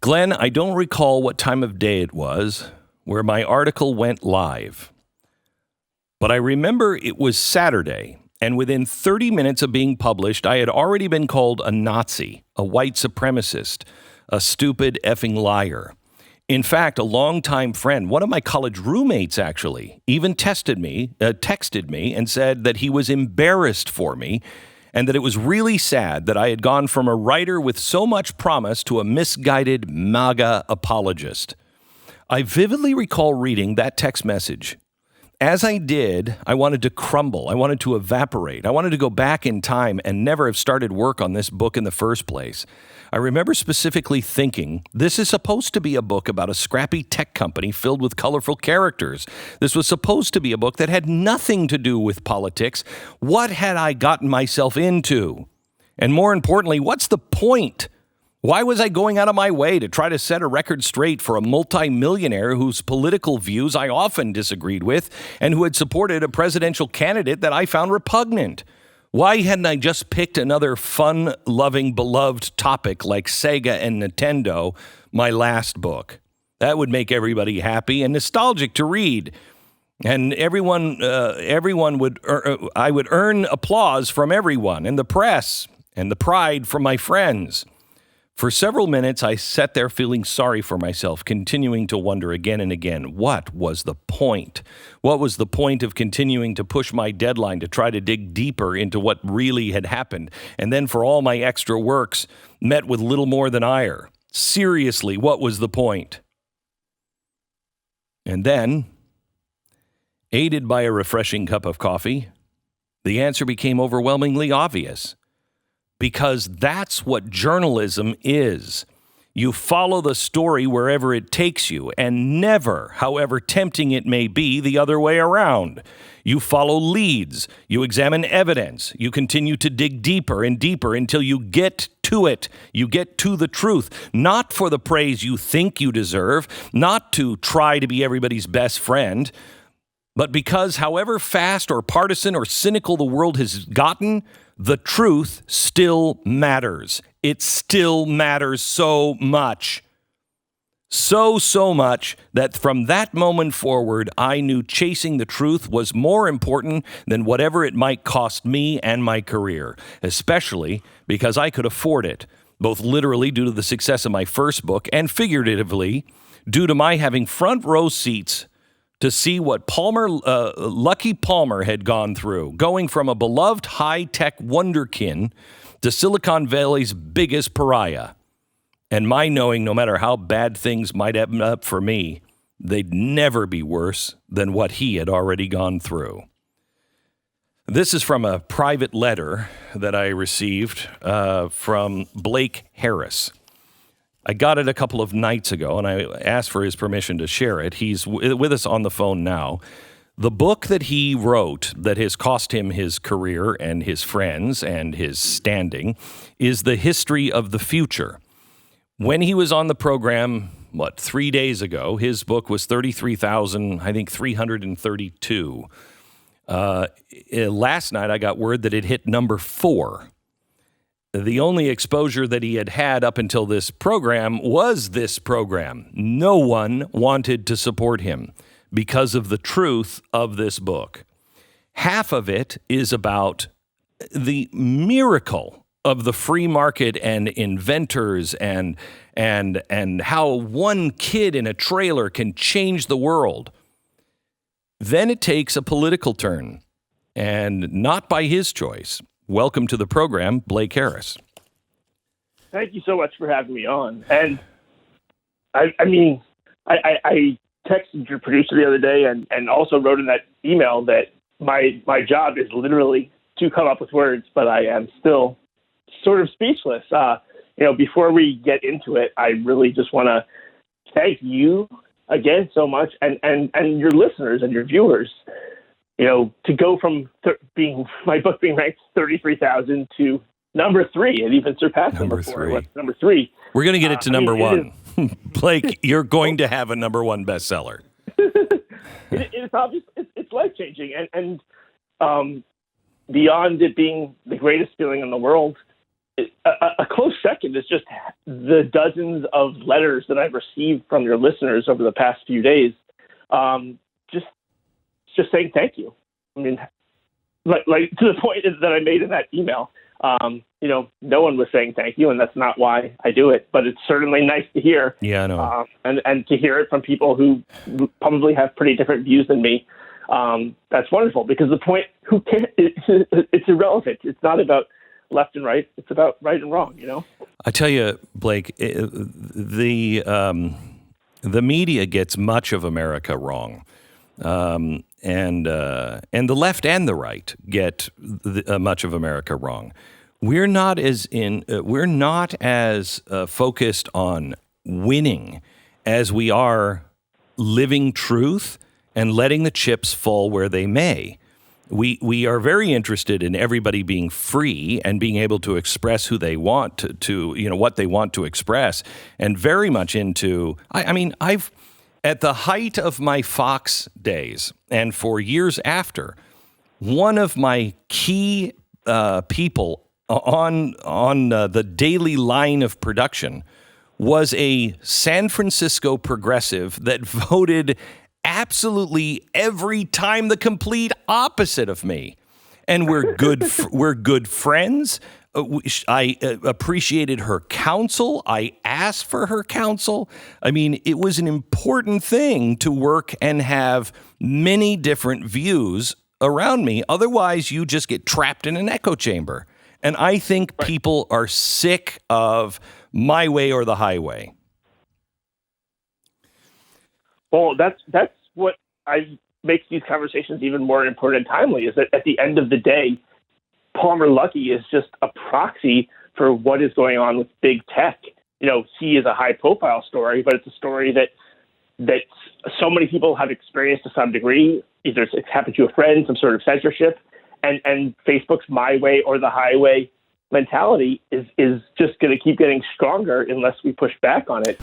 Glenn, I don't recall what time of day it was where my article went live, but I remember it was Saturday, and within 30 minutes of being published, I had already been called a Nazi, a white supremacist, a stupid effing liar. In fact, a longtime friend, one of my college roommates actually, even texted me and said that he was embarrassed for me and that it was really sad that I had gone from a writer with so much promise to a misguided MAGA apologist. I vividly recall reading that text message. As I did, I wanted to crumble. I wanted to evaporate. I wanted to go back in time and never have started work on this book in the first place. I remember specifically thinking, this is supposed to be a book about a scrappy tech company filled with colorful characters. This was supposed to be a book that had nothing to do with politics. What had I gotten myself into? And more importantly, what's the point? Why was I going out of my way to try to set a record straight for a multimillionaire whose political views I often disagreed with and who had supported a presidential candidate that I found repugnant? Why hadn't I just picked another fun-loving, beloved topic like Sega and Nintendo, my last book? That would make everybody happy and nostalgic to read. And I would earn applause from everyone and the press and the pride from my friends. For several minutes, I sat there feeling sorry for myself, continuing to wonder again and again, what was the point? What was the point of continuing to push my deadline to try to dig deeper into what really had happened? And then for all my extra works, met with little more than ire. Seriously, what was the point? And then, aided by a refreshing cup of coffee, the answer became overwhelmingly obvious. Because that's what journalism is. You follow the story wherever it takes you, and never, however tempting it may be, the other way around. You follow leads, you examine evidence, you continue to dig deeper and deeper until you get to it. You get to the truth, not for the praise you think you deserve, not to try to be everybody's best friend, but because however fast or partisan or cynical the world has gotten, the truth still matters. It still matters so much. So much that from that moment forward, I knew chasing the truth was more important than whatever it might cost me and my career, especially because I could afford it, both literally due to the success of my first book and figuratively due to my having front row seats to see what Lucky Palmer had gone through, going from a beloved high-tech wonderkin to Silicon Valley's biggest pariah. And my knowing, no matter how bad things might end up for me, they'd never be worse than what he had already gone through. This is from a private letter that I received from Blake Harris. I got it a couple of nights ago, and I asked for his permission to share it. He's with us on the phone now. The book that he wrote that has cost him his career and his friends and his standing is The History of the Future. When he was on the program, 3 days ago, his book was 33,332. Last night, I got word that it hit number 4. The only exposure that he had had up until this program was this program. No one wanted to support him because of the truth of this book. Half of it is about the miracle of the free market and inventors and how one kid in a trailer can change the world. Then it takes a political turn, and not by his choice. Welcome to the program, Blake Harris. Thank you so much for having me on. And I texted your producer the other day and also wrote in that email that my job is literally to come up with words, but I am still sort of speechless. Before we get into it, I really just want to thank you again so much and your listeners and your viewers. To go from my book being ranked 33,000 to number 3, it even surpassed number 4. What's number 3? We're going to get it to number 1. Blake, you're going to have a number 1 bestseller. It's obvious. It's life-changing. And beyond it being the greatest feeling in the world, a close second is just the dozens of letters that I've received from your listeners over the past few days, just saying thank you. I mean, like to the point that I made in that email. No one was saying thank you, and that's not why I do it. But it's certainly nice to hear. Yeah, I know. And to hear it from people who probably have pretty different views than me. That's wonderful, because the point, it's irrelevant. It's not about left and right. It's about right and wrong, I tell you, Blake, the media gets much of America wrong. And the left and the right get much of America wrong. We're not as focused on winning as we are living truth and letting the chips fall where they may. We are very interested in everybody being free and being able to express who they want to what they want to express, and very much into. I've at the height of my Fox days and for years after, one of my key people on the daily line of production was a San Francisco progressive that voted absolutely every time the complete opposite of me. And we're good friends. I appreciated her counsel. I asked for her counsel. I mean, it was an important thing to work and have many different views around me. Otherwise, you just get trapped in an echo chamber. And I think people are sick of my way or the highway. Well, that's what makes these conversations even more important and timely, is that at the end of the day, Palmer Luckey is just a proxy for what is going on with big tech. He is a high-profile story, but it's a story that so many people have experienced to some degree. Either it's happened to a friend, some sort of censorship, and Facebook's my way or the highway mentality is just going to keep getting stronger unless we push back on it.